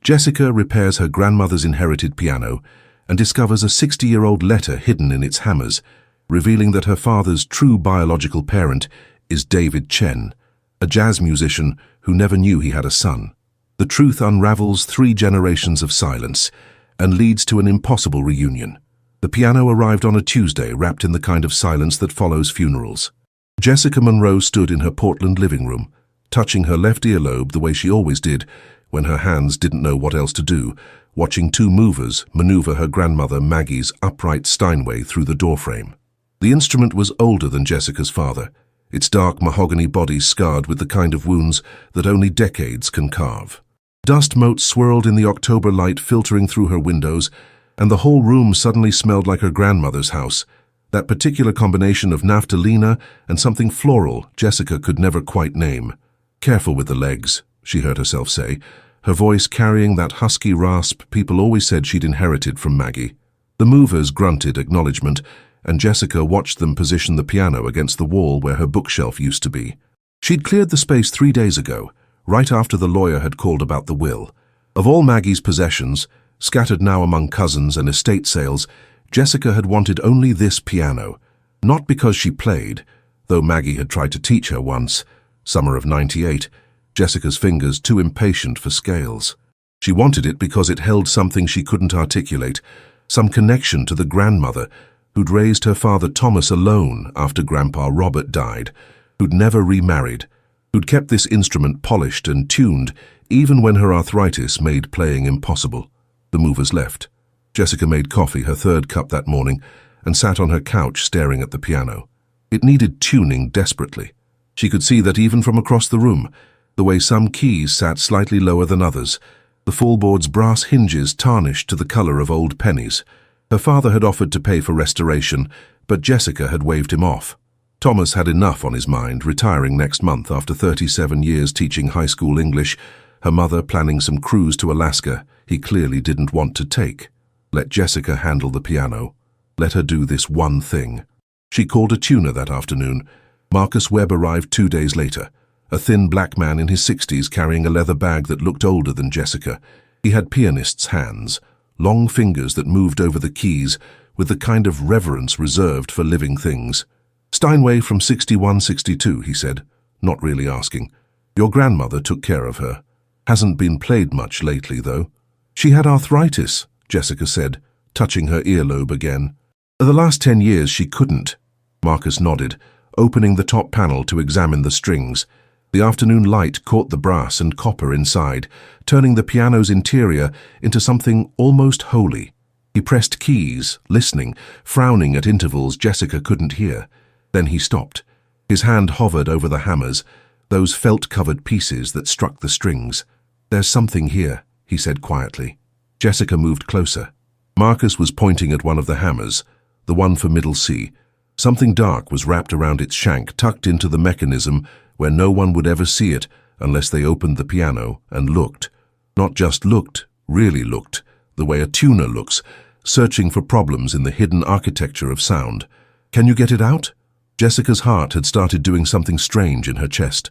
Jessica repairs her grandmother's inherited piano and discovers a 60-year-old letter hidden in its hammers, revealing that her father's true biological parent is David Chen, a jazz musician who never knew he had a son. The truth unravels 3 generations of silence and leads to an impossible reunion. The piano arrived on a Tuesday, wrapped in the kind of silence that follows funerals. Jessica Monroe stood in her Portland living room, touching her left earlobe the way she always did when her hands didn't know what else to do, watching 2 movers maneuver her grandmother Maggie's upright Steinway through the doorframe. The instrument was older than Jessica's father, its dark mahogany body scarred with the kind of wounds that only decades can carve. Dust motes swirled in the October light filtering through her windows, and the whole room suddenly smelled like her grandmother's house, that particular combination of naphthalina and something floral Jessica could never quite name. "Careful with the legs," she heard herself say, her voice carrying that husky rasp people always said she'd inherited from Maggie. The movers grunted acknowledgement, and Jessica watched them position the piano against the wall where her bookshelf used to be. She'd cleared the space 3 days ago, right after the lawyer had called about the will. Of all Maggie's possessions, scattered now among cousins and estate sales, Jessica had wanted only this piano. Not because she played, though Maggie had tried to teach her once, summer of '98, Jessica's fingers too impatient for scales. She wanted it because it held something she couldn't articulate, some connection to the grandmother who'd raised her father Thomas alone after Grandpa Robert died, who'd never remarried, who'd kept this instrument polished and tuned even when her arthritis made playing impossible. The movers left. Jessica made coffee, her 3rd cup that morning, and sat on her couch staring at the piano. It needed tuning desperately. She could see that even from across the room, the way some keys sat slightly lower than others, the full-board's brass hinges tarnished to the color of old pennies. Her father had offered to pay for restoration, but Jessica had waved him off. Thomas had enough on his mind, retiring next month after 37 years teaching high school English, her mother planning some cruise to Alaska he clearly didn't want to take. Let Jessica handle the piano. Let her do this one thing. She called a tuner that afternoon. Marcus Webb arrived 2 days later, a thin black man in his 60s carrying a leather bag that looked older than Jessica. He had pianist's hands, long fingers that moved over the keys with the kind of reverence reserved for living things. "Steinway from 61-62, he said, not really asking. "Your grandmother took care of her. Hasn't been played much lately, though." "She had arthritis," Jessica said, touching her earlobe again. "The last 10 years she couldn't." Marcus nodded, opening the top panel to examine the strings. The afternoon light caught the brass and copper inside, turning the piano's interior into something almost holy. He pressed keys, listening, frowning at intervals Jessica couldn't hear. Then he stopped. His hand hovered over the hammers, those felt-covered pieces that struck the strings. "There's something here," he said quietly. Jessica moved closer. Marcus was pointing at one of the hammers, the one for middle C. Something dark was wrapped around its shank, tucked into the mechanism where no one would ever see it unless they opened the piano and looked. Not just looked, really looked, the way a tuner looks, searching for problems in the hidden architecture of sound. "Can you get it out?" Jessica's heart had started doing something strange in her chest.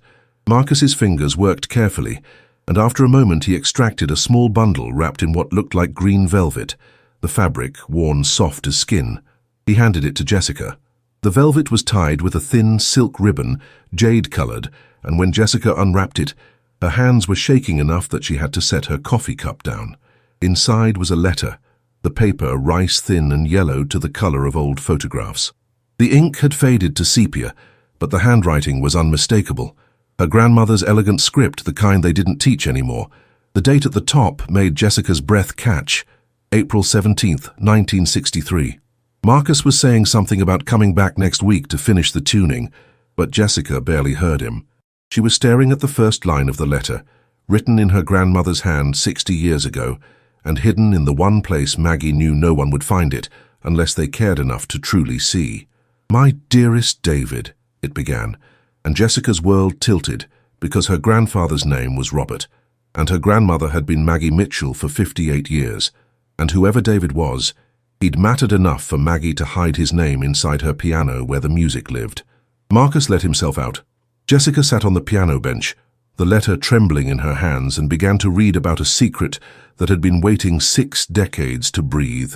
Marcus's fingers worked carefully, and after a moment he extracted a small bundle wrapped in what looked like green velvet, the fabric worn soft as skin. He handed it to Jessica. The velvet was tied with a thin silk ribbon, jade-colored, and when Jessica unwrapped it, her hands were shaking enough that she had to set her coffee cup down. Inside was a letter, the paper rice-thin and yellowed to the color of old photographs. The ink had faded to sepia, but the handwriting was unmistakable. Her grandmother's elegant script, the kind they didn't teach anymore. The date at the top made Jessica's breath catch. April 17th, 1963. Marcus was saying something about coming back next week to finish the tuning, but Jessica barely heard him. She was staring at the first line of the letter, written in her grandmother's hand 60 years ago, and hidden in the one place Maggie knew no one would find it unless they cared enough to truly see. "My dearest David," it began, and Jessica's world tilted because her grandfather's name was Robert, and her grandmother had been Maggie Mitchell for 58 years, and whoever David was, he'd mattered enough for Maggie to hide his name inside her piano where the music lived. Marcus let himself out. Jessica sat on the piano bench, the letter trembling in her hands, and began to read about a secret that had been waiting 6 decades to breathe.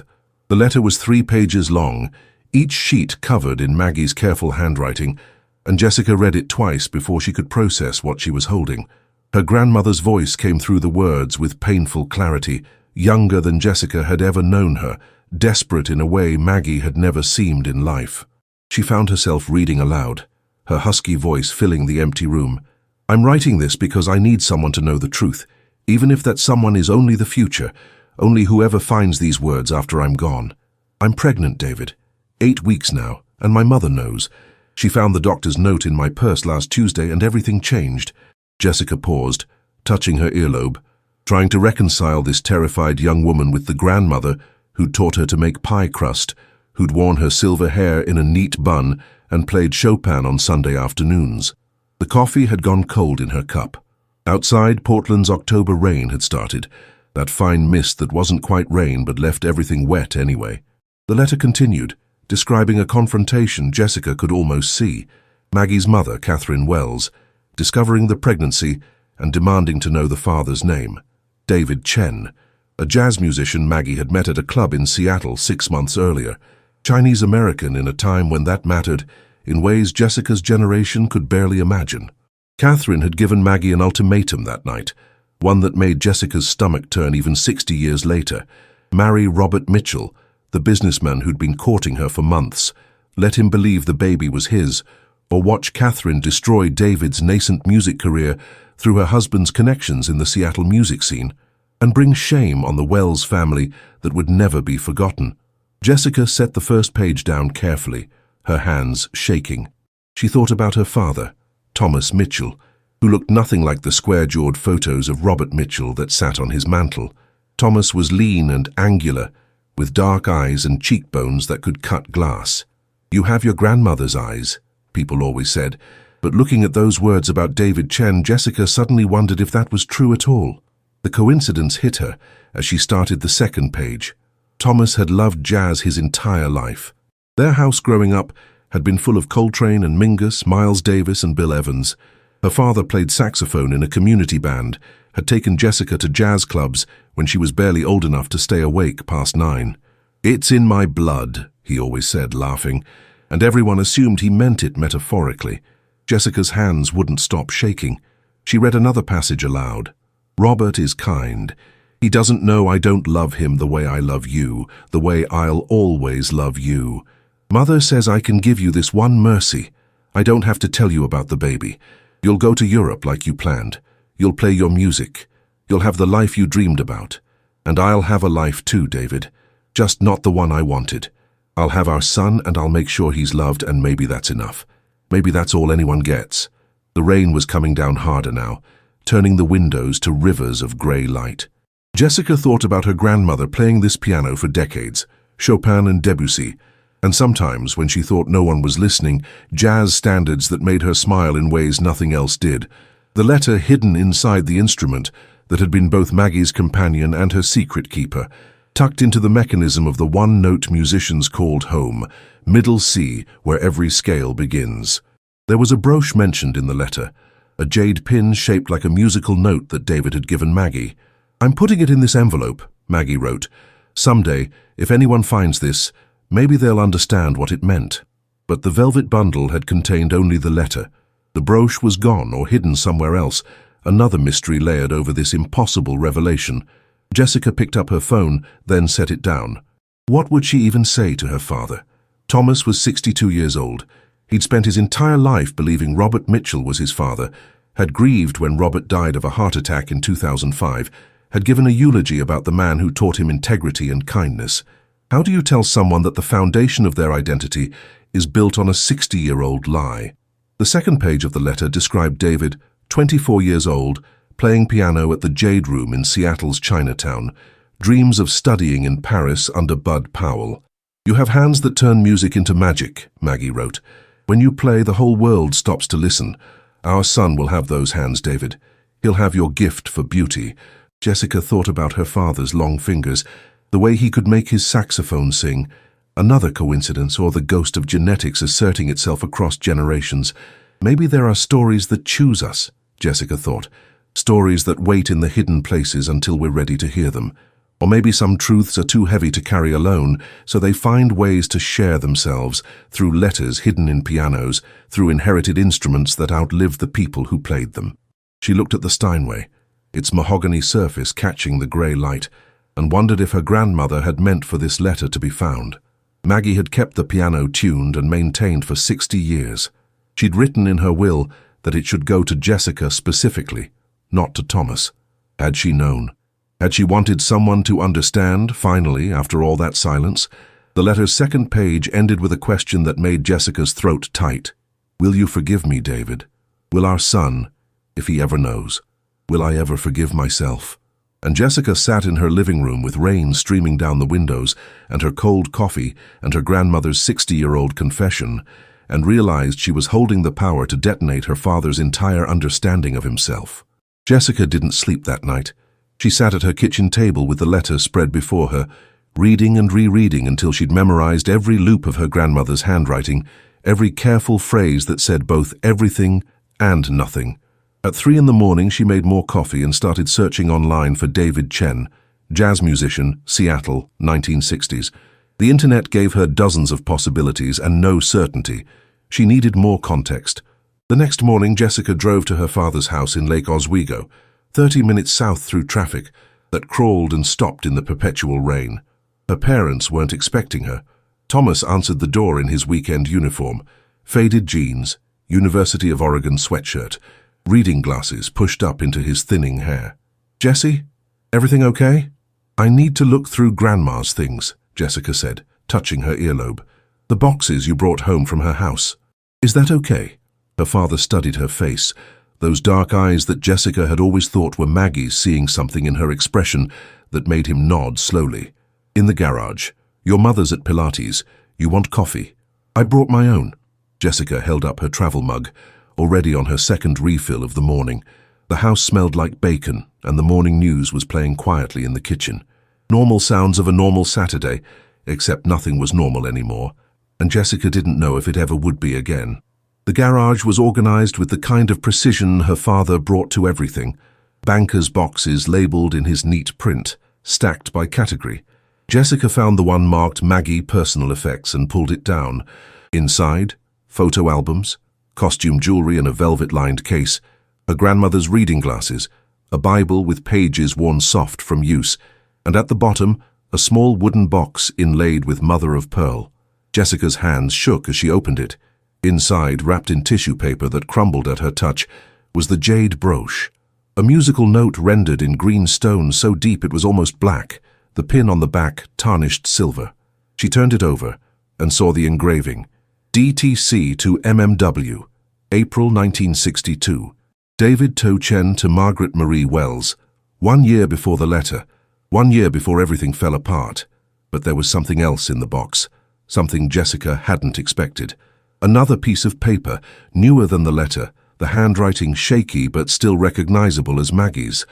The letter was 3 pages long, each sheet covered in Maggie's careful handwriting, and Jessica read it twice before she could process what she was holding. Her grandmother's voice came through the words with painful clarity, younger than Jessica had ever known her, desperate in a way Maggie had never seemed in life. She found herself reading aloud, her husky voice filling the empty room. "I'm writing this because I need someone to know the truth, even if that someone is only the future, only whoever finds these words after I'm gone. I'm pregnant, David. 8 weeks now, and my mother knows. She found the doctor's note in my purse last Tuesday and everything changed." Jessica paused, touching her earlobe, trying to reconcile this terrified young woman with the grandmother who'd taught her to make pie crust, who'd worn her silver hair in a neat bun and played Chopin on Sunday afternoons. The coffee had gone cold in her cup. Outside, Portland's October rain had started, that fine mist that wasn't quite rain but left everything wet anyway. The letter continued, describing a confrontation Jessica could almost see. Maggie's mother, Catherine Wells, discovering the pregnancy and demanding to know the father's name. David Chen, a jazz musician Maggie had met at a club in Seattle 6 months earlier. Chinese-American in a time when that mattered, in ways Jessica's generation could barely imagine. Catherine had given Maggie an ultimatum that night, one that made Jessica's stomach turn even 60 years later. Marry Robert Mitchell, the businessman who'd been courting her for months. Let him believe the baby was his, or watch Catherine destroy David's nascent music career through her husband's connections in the Seattle music scene, and bring shame on the Wells family that would never be forgotten. Jessica set the first page down carefully, her hands shaking. She thought about her father, Thomas Mitchell, who looked nothing like the square-jawed photos of Robert Mitchell that sat on his mantel. Thomas was lean and angular, with dark eyes and cheekbones that could cut glass. "You have your grandmother's eyes," people always said, but looking at those words about David Chen, Jessica suddenly wondered if that was true at all. The coincidence hit her as she started the second page. Thomas had loved jazz his entire life. Their house growing up had been full of Coltrane and Mingus, Miles Davis and Bill Evans. Her father played saxophone in a community band, had taken Jessica to jazz clubs when she was barely old enough to stay awake past 9. "It's in my blood," he always said, laughing, and everyone assumed he meant it metaphorically. Jessica's hands wouldn't stop shaking. She read another passage aloud. "Robert is kind. He doesn't know I don't love him the way I love you, the way I'll always love you. Mother says I can give you this one mercy. I don't have to tell you about the baby. You'll go to Europe like you planned. You'll play your music. You'll have the life you dreamed about. And I'll have a life too, David. Just not the one I wanted. I'll have our son and I'll make sure he's loved, and maybe that's enough. Maybe that's all anyone gets." The rain was coming down harder now, turning the windows to rivers of grey light. Jessica thought about her grandmother playing this piano for decades, Chopin and Debussy, and sometimes, when she thought no one was listening, jazz standards that made her smile in ways nothing else did. The letter hidden inside the instrument that had been both Maggie's companion and her secret keeper, tucked into the mechanism of the one-note musicians called home, middle C, where every scale begins. There was a brooch mentioned in the letter, a jade pin shaped like a musical note that David had given Maggie. "I'm putting it in this envelope," Maggie wrote. "Someday, if anyone finds this, maybe they'll understand what it meant." But the velvet bundle had contained only the letter. The brooch was gone or hidden somewhere else, another mystery layered over this impossible revelation. Jessica picked up her phone, then set it down. What would she even say to her father? Thomas was 62 years old. He'd spent his entire life believing Robert Mitchell was his father, had grieved when Robert died of a heart attack in 2005, had given a eulogy about the man who taught him integrity and kindness. How do you tell someone that the foundation of their identity is built on a 60-year-old lie? The second page of the letter described David, 24 years old, playing piano at the Jade Room in Seattle's Chinatown, dreams of studying in Paris under Bud Powell. "You have hands that turn music into magic," Maggie wrote. "When you play, the whole world stops to listen. Our son will have those hands, David. He'll have your gift for beauty." Jessica thought about her father's long fingers, the way he could make his saxophone sing. Another coincidence, or the ghost of genetics asserting itself across generations. Maybe there are stories that choose us, Jessica thought. Stories that wait in the hidden places until we're ready to hear them. Or maybe some truths are too heavy to carry alone, so they find ways to share themselves, through letters hidden in pianos, through inherited instruments that outlived the people who played them. She looked at the Steinway, its mahogany surface catching the grey light, and wondered if her grandmother had meant for this letter to be found. Maggie had kept the piano tuned and maintained for 60 years. She'd written in her will that it should go to Jessica specifically, not to Thomas. Had she known? Had she wanted someone to understand, finally, after all that silence? The letter's second page ended with a question that made Jessica's throat tight. Will you forgive me, David? Will our son, if he ever knows? Will I ever forgive myself? And Jessica sat in her living room with rain streaming down the windows and her cold coffee and her grandmother's 60-year-old confession, and realized she was holding the power to detonate her father's entire understanding of himself. Jessica didn't sleep that night. She sat at her kitchen table with the letter spread before her, reading and rereading until she'd memorized every loop of her grandmother's handwriting, every careful phrase that said both everything and nothing. At 3 in the morning, she made more coffee and started searching online for David Chen, jazz musician, Seattle, 1960s. The internet gave her dozens of possibilities and no certainty. She needed more context. The next morning, Jessica drove to her father's house in Lake Oswego, 30 minutes south through traffic that crawled and stopped in the perpetual rain. Her parents weren't expecting her. Thomas answered the door in his weekend uniform, faded jeans, University of Oregon sweatshirt, reading glasses pushed up into his thinning hair. "Jessie, everything okay?" "I need to look through Grandma's things," Jessica said, touching her earlobe. "The boxes you brought home from her house. Is that okay?" Her father studied her face, those dark eyes that Jessica had always thought were Maggie's, seeing something in her expression that made him nod slowly. "In the garage. Your mother's at Pilates. You want coffee?" "I brought my own." Jessica held up her travel mug, already on her second refill of the morning. The house smelled like bacon, and the morning news was playing quietly in the kitchen. Normal sounds of a normal Saturday, except nothing was normal anymore, and Jessica didn't know if it ever would be again. The garage was organized with the kind of precision her father brought to everything. Banker's boxes labeled in his neat print, stacked by category. Jessica found the one marked Maggie Personal Effects and pulled it down. Inside, photo albums, costume jewelry in a velvet-lined case, her grandmother's reading glasses, a Bible with pages worn soft from use, and at the bottom, a small wooden box inlaid with mother of pearl. Jessica's hands shook as she opened it. Inside, wrapped in tissue paper that crumbled at her touch, was the jade brooch. A musical note rendered in green stone so deep it was almost black, the pin on the back tarnished silver. She turned it over and saw the engraving. DTC to MMW, April 1962. David To Chen to Margaret Marie Wells. 1 year before the letter. 1 year before everything fell apart. But there was something else in the box, something Jessica hadn't expected. Another piece of paper, newer than the letter, the handwriting shaky but still recognizable as Maggie's,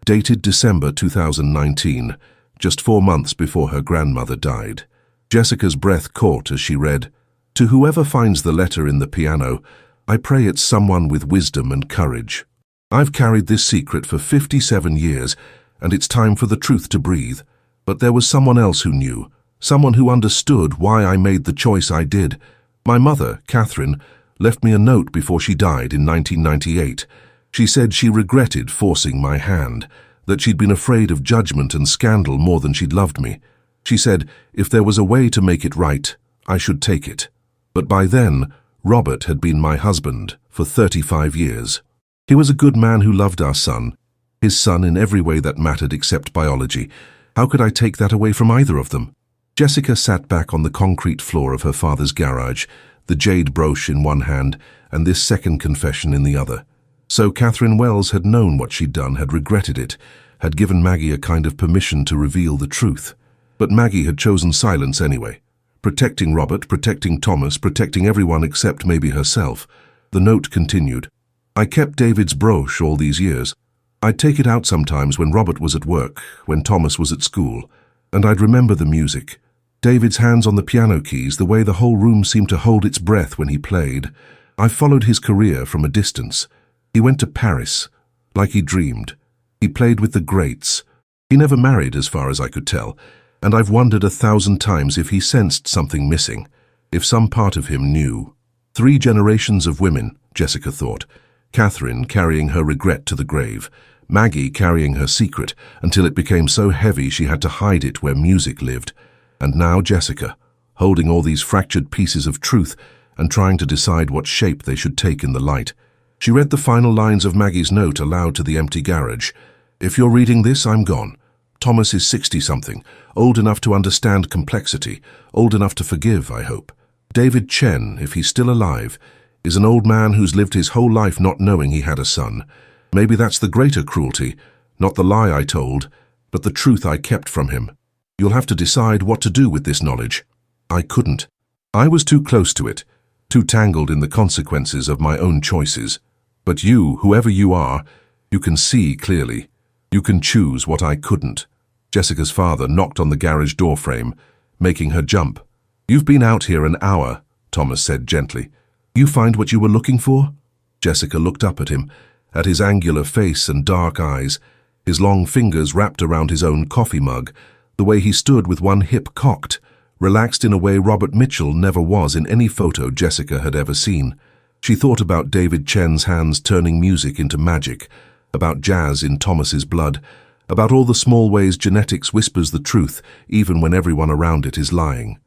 dated December 2019, just 4 months before her grandmother died. Jessica's breath caught as she read, "To whoever finds the letter in the piano, I pray it's someone with wisdom and courage. I've carried this secret for 57 years, and it's time for the truth to breathe. But there was someone else who knew, someone who understood why I made the choice I did. My mother, Catherine, left me a note before she died in 1998. She said she regretted forcing my hand, that she'd been afraid of judgment and scandal more than she'd loved me. She said if there was a way to make it right, I should take it. But by then, Robert had been my husband for 35 years. He was a good man who loved our son, his son in every way that mattered except biology. How could I take that away from either of them?" Jessica sat back on the concrete floor of her father's garage, the jade brooch in one hand and this second confession in the other. So Catherine Wells had known what she'd done, had regretted it, had given Maggie a kind of permission to reveal the truth. But Maggie had chosen silence anyway. Protecting Robert, protecting Thomas, protecting everyone except maybe herself. The note continued. "I kept David's brooch all these years. I'd take it out sometimes when Robert was at work, when Thomas was at school, and I'd remember the music. David's hands on the piano keys, the way the whole room seemed to hold its breath when he played. I followed his career from a distance. He went to Paris, like he dreamed. He played with the greats. He never married, as far as I could tell, and I've wondered 1,000 times if he sensed something missing, if some part of him knew. 3 generations of women, Jessica thought. Catherine carrying her regret to the grave, Maggie carrying her secret until it became so heavy she had to hide it where music lived, and now Jessica, holding all these fractured pieces of truth and trying to decide what shape they should take in the light. She read the final lines of Maggie's note aloud to the empty garage. "If you're reading this, I'm gone. Thomas is 60-something, old enough to understand complexity, old enough to forgive, I hope. David Chen, if he's still alive, is an old man who's lived his whole life not knowing he had a son. Maybe that's the greater cruelty, not the lie I told, but the truth I kept from him. You'll have to decide what to do with this knowledge." I couldn't. I was too close to it, too tangled in the consequences of my own choices. But you, whoever you are, you can see clearly. You can choose what I couldn't. Jessica's father knocked on the garage door frame, making her jump. "You've been out here an hour," Thomas said gently. "You find what you were looking for?" Jessica looked up at him, at his angular face and dark eyes, his long fingers wrapped around his own coffee mug, the way he stood with one hip cocked, relaxed in a way Robert Mitchell never was in any photo Jessica had ever seen. She thought about David Chen's hands turning music into magic, about jazz in Thomas's blood, about all the small ways genetics whispers the truth, even when everyone around it is lying.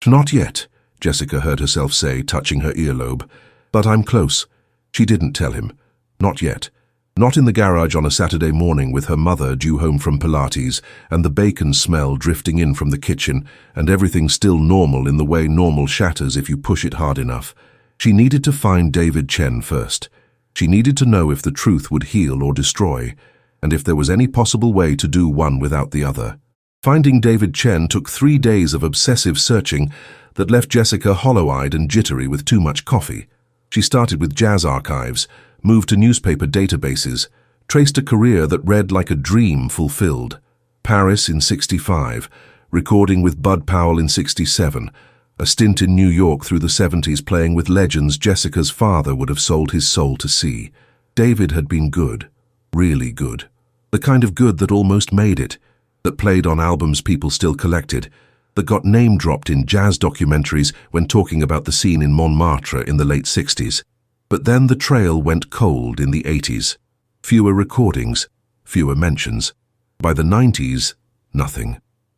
"Not yet," Jessica heard herself say, touching her earlobe. "But I'm close." She didn't tell him. Not yet. Not in the garage on a Saturday morning with her mother due home from Pilates and the bacon smell drifting in from the kitchen and everything still normal in the way normal shatters if you push it hard enough. She needed to find David Chen first. She needed to know if the truth would heal or destroy, and if there was any possible way to do one without the other. Finding David Chen took 3 days of obsessive searching that left Jessica hollow-eyed and jittery with too much coffee. She started with jazz archives, moved to newspaper databases, traced a career that read like a dream fulfilled. Paris in '65, recording with Bud Powell in '67, a stint in New York through the '70s playing with legends Jessica's father would have sold his soul to see. David had been good, really good. The kind of good that almost made it, that played on albums people still collected, that got name-dropped in jazz documentaries when talking about the scene in Montmartre in the late '60s. But then the trail went cold in the '80s. Fewer recordings, fewer mentions. By the '90s, nothing.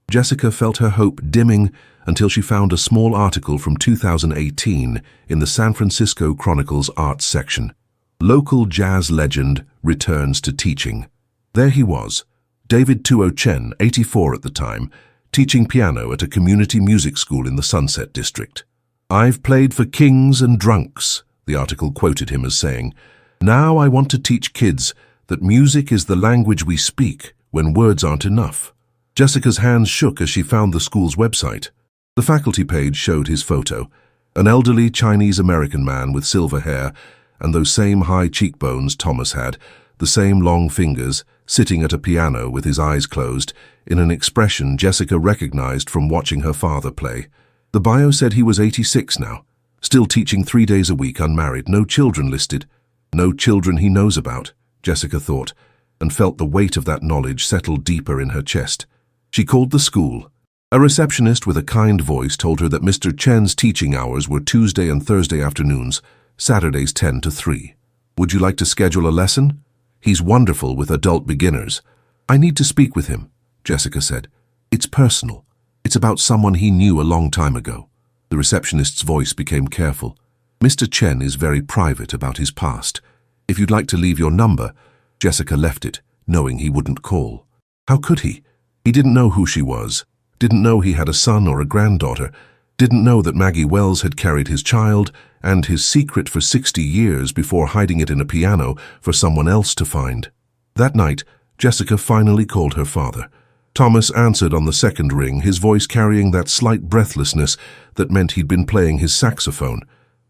Jessica felt her hope dimming until she found a small article from 2018 in the San Francisco Chronicle's arts section. Local jazz legend returns to teaching. There he was, David Chen, 84 at the time, teaching piano at a community music school in the Sunset District. "I've played for kings and drunks," the article quoted him as saying. "Now I want to teach kids that music is the language we speak when words aren't enough." Jessica's hands shook as she found the school's website. The faculty page showed his photo, an elderly Chinese-American man with silver hair and those same high cheekbones Thomas had, the same long fingers, sitting at a piano with his eyes closed, in an expression Jessica recognized from watching her father play. The bio said he was 86 now, still teaching 3 days a week, unmarried, no children listed. No children he knows about, Jessica thought, and felt the weight of that knowledge settle deeper in her chest. She called the school. A receptionist with a kind voice told her that Mr. Chen's teaching hours were Tuesday and Thursday afternoons, Saturdays 10 to 3. "Would you like to schedule a lesson? He's wonderful with adult beginners." "I need to speak with him," Jessica said. "It's personal. It's about someone he knew a long time ago." The receptionist's voice became careful. "Mr. Chen is very private about his past. If you'd like to leave your number..." Jessica left it, knowing he wouldn't call. How could he? He didn't know who she was, didn't know he had a son or a granddaughter, didn't know that Maggie Wells had carried his child and his secret for 60 years before hiding it in a piano for someone else to find. That night, Jessica finally called her father. Thomas answered on the second ring, his voice carrying that slight breathlessness that meant he'd been playing his saxophone.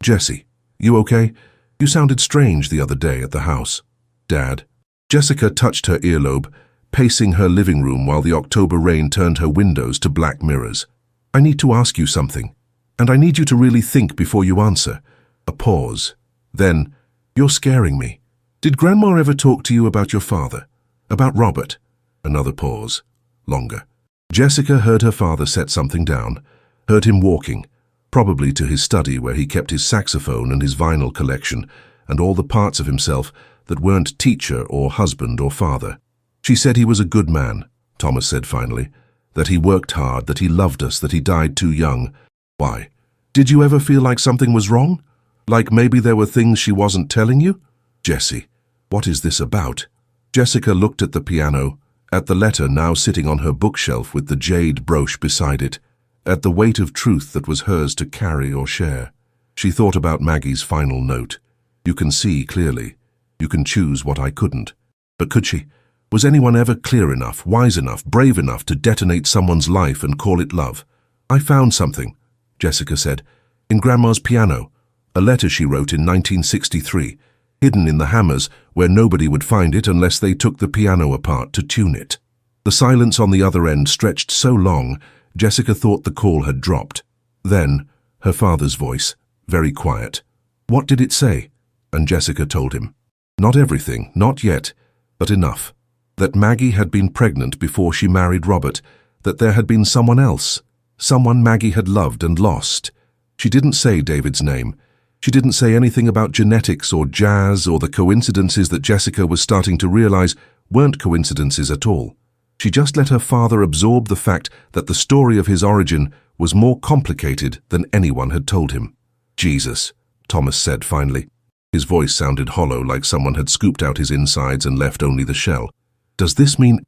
"Jessie, you okay? You sounded strange the other day at the house." "Dad." Jessica touched her earlobe, pacing her living room while the October rain turned her windows to black mirrors. "I need to ask you something, and I need you to really think before you answer." A pause. Then, "You're scaring me." Did Grandma ever talk to you about your father? About Robert? Another pause. Longer. Jessica heard her father set something down, heard him walking, probably to his study where he kept his saxophone and his vinyl collection and all the parts of himself that weren't teacher or husband or father. She said he was a good man, Thomas said finally, that he worked hard, that he loved us, that he died too young. Why? Did you ever feel like something was wrong? Like maybe there were things she wasn't telling you? Jessie, what is this about? Jessica looked at the piano, at the letter now sitting on her bookshelf with the jade brooch beside it, at the weight of truth that was hers to carry or share. She thought about Maggie's final note. You can see clearly. You can choose what I couldn't. But could she? Was anyone ever clear enough, wise enough, brave enough to detonate someone's life and call it love? I found something, Jessica said, in Grandma's piano, a letter she wrote in 1963, hidden in the hammers where nobody would find it unless they took the piano apart to tune it. The silence on the other end stretched so long, Jessica thought the call had dropped. Then, her father's voice, very quiet. What did it say? And Jessica told him. Not everything, not yet, but enough. That Maggie had been pregnant before she married Robert, that there had been someone else, someone Maggie had loved and lost. She didn't say David's name. She didn't say anything about genetics or jazz or the coincidences that Jessica was starting to realize weren't coincidences at all. She just let her father absorb the fact that the story of his origin was more complicated than anyone had told him. Jesus, Thomas said finally. His voice sounded hollow, like someone had scooped out his insides and left only the shell. Does this mean...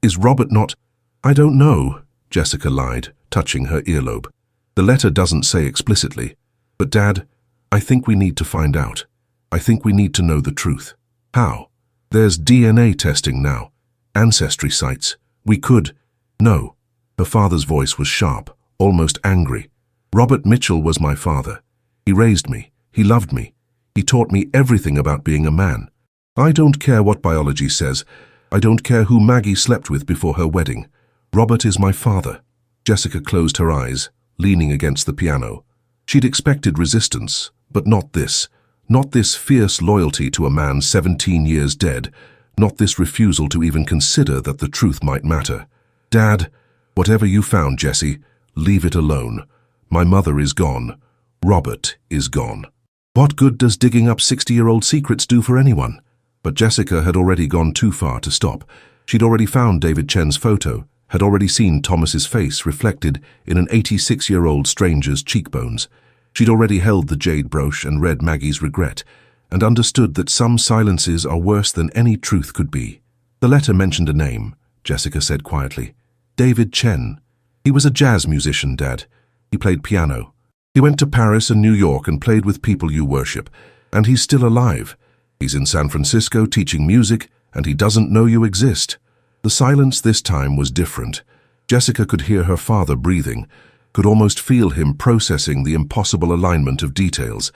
is Robert not... I don't know, Jessica lied, touching her earlobe. The letter doesn't say explicitly. But Dad, I think we need to find out. I think we need to know the truth. How? There's DNA testing now. Ancestry sites. We could... No. Her father's voice was sharp, almost angry. Robert Mitchell was my father. He raised me. He loved me. He taught me everything about being a man. I don't care what biology says. I don't care who Maggie slept with before her wedding. Robert is my father. Jessica closed her eyes, leaning against the piano. She'd expected resistance, but not this. Not this fierce loyalty to a man 17 years dead. Not this refusal to even consider that the truth might matter. Dad, whatever you found, Jessie, leave it alone. My mother is gone. Robert is gone. What good does digging up 60-year-old secrets do for anyone? But Jessica had already gone too far to stop. She'd already found David Chen's photo, had already seen Thomas's face reflected in an 86-year-old stranger's cheekbones. She'd already held the jade brooch and read Maggie's regret, and understood that some silences are worse than any truth could be. The letter mentioned a name, Jessica said quietly. David Chen. He was a jazz musician, Dad. He played piano. He went to Paris and New York and played with people you worship, and he's still alive. He's in San Francisco teaching music, and he doesn't know you exist. The silence this time was different. Jessica could hear her father breathing, could almost feel him processing the impossible alignment of details.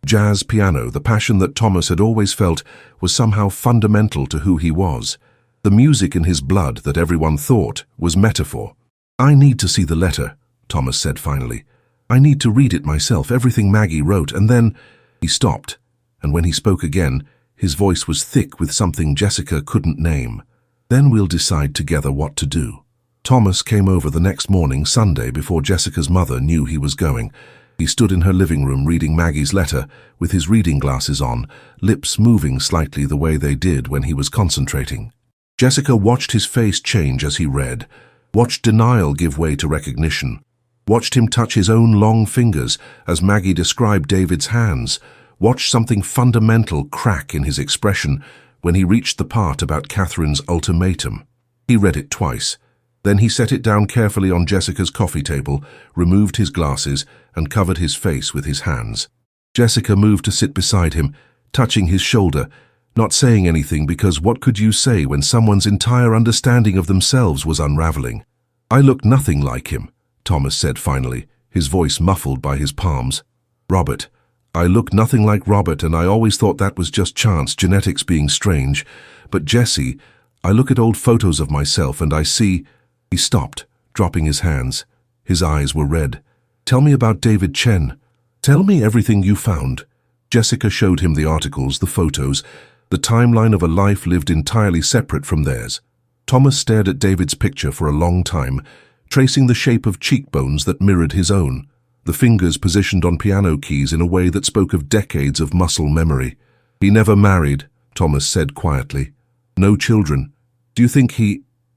Jazz piano, the passion that Thomas had always felt, was somehow fundamental to who he was. The music in his blood that everyone thought was metaphor. I need to see the letter, Thomas said finally. I need to read it myself, everything Maggie wrote, and then... He stopped, and when he spoke again, his voice was thick with something Jessica couldn't name. Then we'll decide together what to do. Thomas came over the next morning, Sunday, before Jessica's mother knew he was going. He stood in her living room reading Maggie's letter, with his reading glasses on, lips moving slightly the way they did when he was concentrating. Jessica watched his face change as he read, watched denial give way to recognition, watched him touch his own long fingers as Maggie described David's hands, watched something fundamental crack in his expression when he reached the part about Catherine's ultimatum. He read it twice. Then he set it down carefully on Jessica's coffee table, removed his glasses, and covered his face with his hands. Jessica moved to sit beside him, touching his shoulder, not saying anything because what could you say when someone's entire understanding of themselves was unraveling? I look nothing like him, Thomas said finally, his voice muffled by his palms. Robert. I look nothing like Robert, and I always thought that was just chance, genetics being strange. But Jessie, I look at old photos of myself and I see... He stopped, dropping his hands. His eyes were red. Tell me about David Chen. Tell me everything you found. Jessica showed him the articles, the photos, the timeline of a life lived entirely separate from theirs. Thomas stared at David's picture for a long time, tracing the shape of cheekbones that mirrored his own, the fingers positioned on piano keys in a way that spoke of decades of muscle memory. "He never married," Thomas said quietly. "No children. Do you think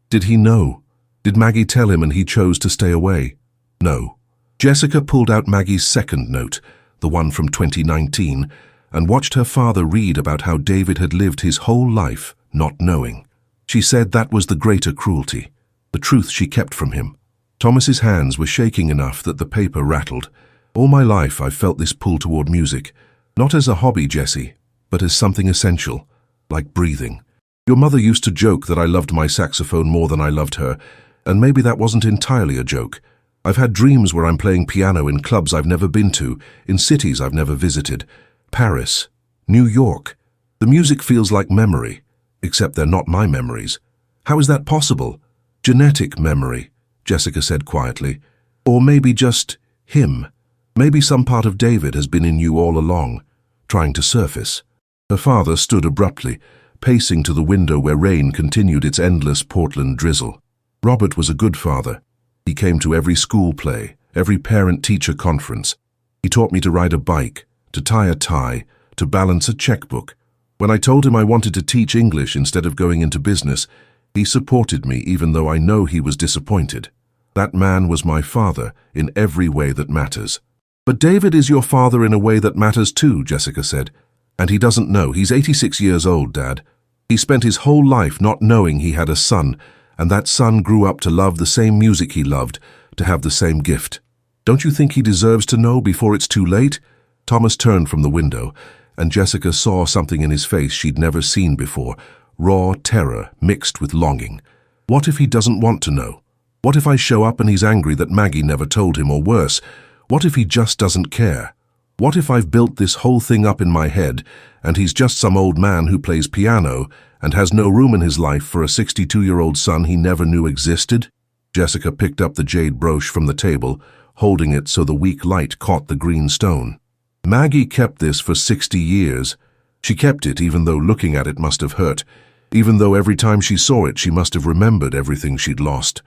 did he know? Did Maggie tell him and he chose to stay away?" "No." Jessica pulled out Maggie's second note, the one from 2019, and watched her father read about how David had lived his whole life not knowing. She said that was the greater cruelty, the truth she kept from him. Thomas's hands were shaking enough that the paper rattled. "All my life I've felt this pull toward music, not as a hobby, Jessie, but as something essential, like breathing. Your mother used to joke that I loved my saxophone more than I loved her, and maybe that wasn't entirely a joke. I've had dreams where I'm playing piano in clubs I've never been to, in cities I've never visited. Paris, New York. The music feels like memory, except they're not my memories. How is that possible? Genetic memory," Jessica said quietly. "Or maybe just him. Maybe some part of David has been in you all along, trying to surface." Her father stood abruptly, pacing to the window where rain continued its endless Portland drizzle. "Robert was a good father. He came to every school play, every parent-teacher conference. He taught me to ride a bike, to tie a tie, to balance a checkbook. When I told him I wanted to teach English instead of going into business, he supported me even though I know he was disappointed. That man was my father in every way that matters." "But David is your father in a way that matters too," Jessica said. "And he doesn't know. He's 86 years old, Dad. He spent his whole life not knowing he had a son, and that son grew up to love the same music he loved, to have the same gift. Don't you think he deserves to know before it's too late?" Thomas turned from the window, and Jessica saw something in his face she'd never seen before, raw terror mixed with longing. "What if he doesn't want to know? What if I show up and he's angry that Maggie never told him, or worse, what if he just doesn't care? What if I've built this whole thing up in my head, and he's just some old man who plays piano and has no room in his life for a 62-year-old son he never knew existed?" Jessica picked up the jade brooch from the table, holding it so the weak light caught the green stone. "Maggie kept this for 60 years. She kept it even though looking at it must have hurt, even though every time she saw it she must have remembered everything she'd lost.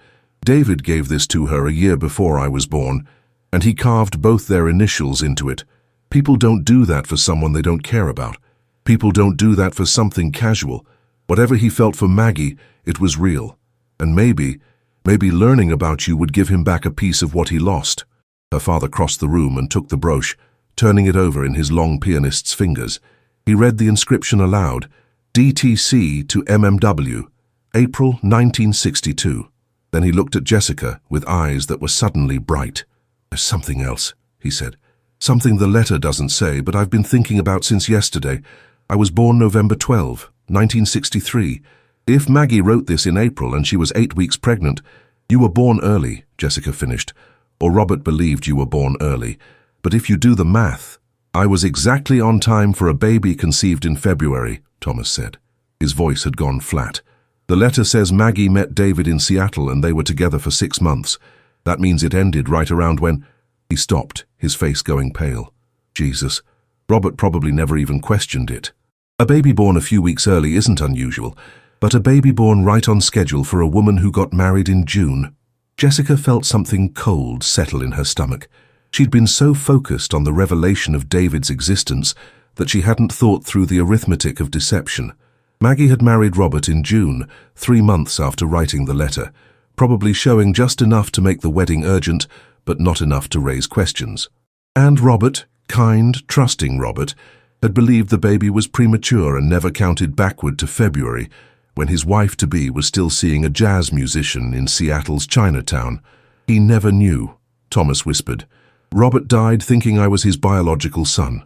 David gave this to her a year before I was born, and he carved both their initials into it. People don't do that for someone they don't care about. People don't do that for something casual. Whatever he felt for Maggie, it was real. And maybe learning about you would give him back a piece of what he lost." Her father crossed the room and took the brooch, turning it over in his long pianist's fingers. He read the inscription aloud, "DTC to MMW, April 1962. Then he looked at Jessica with eyes that were suddenly bright. "There's something else," he said. "Something the letter doesn't say, but I've been thinking about since yesterday. I was born November 12, 1963. If Maggie wrote this in April and she was 8 weeks pregnant, you were born early," Jessica finished. "Or Robert believed you were born early. But if you do the math, I was exactly on time for a baby conceived in February," Thomas said. His voice had gone flat. "The letter says Maggie met David in Seattle and they were together for 6 months. That means it ended right around when—" He stopped, his face going pale. Jesus, Robert probably never even questioned it. A baby born a few weeks early isn't unusual, but a baby born right on schedule for a woman who got married in June. Jessica felt something cold settle in her stomach. She'd been so focused on the revelation of David's existence that she hadn't thought through the arithmetic of deception. Maggie had married Robert in June, 3 months after writing the letter, probably showing just enough to make the wedding urgent, but not enough to raise questions. And Robert, kind, trusting Robert, had believed the baby was premature and never counted backward to February, when his wife-to-be was still seeing a jazz musician in Seattle's Chinatown. "He never knew," Thomas whispered. "Robert died thinking I was his biological son.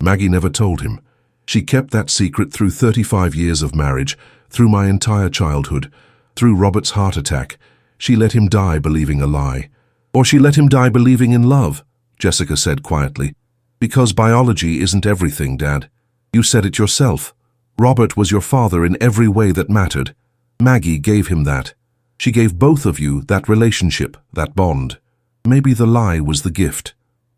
Maggie never told him. She kept that secret through 35 years of marriage, through my entire childhood, through Robert's heart attack. She let him die believing a lie. Or she let him die believing in love," Jessica said quietly. "Because biology isn't everything, Dad. You said it yourself. Robert was your father in every way that mattered. Maggie gave him that. She gave both of you that relationship, that bond. Maybe the lie was the gift."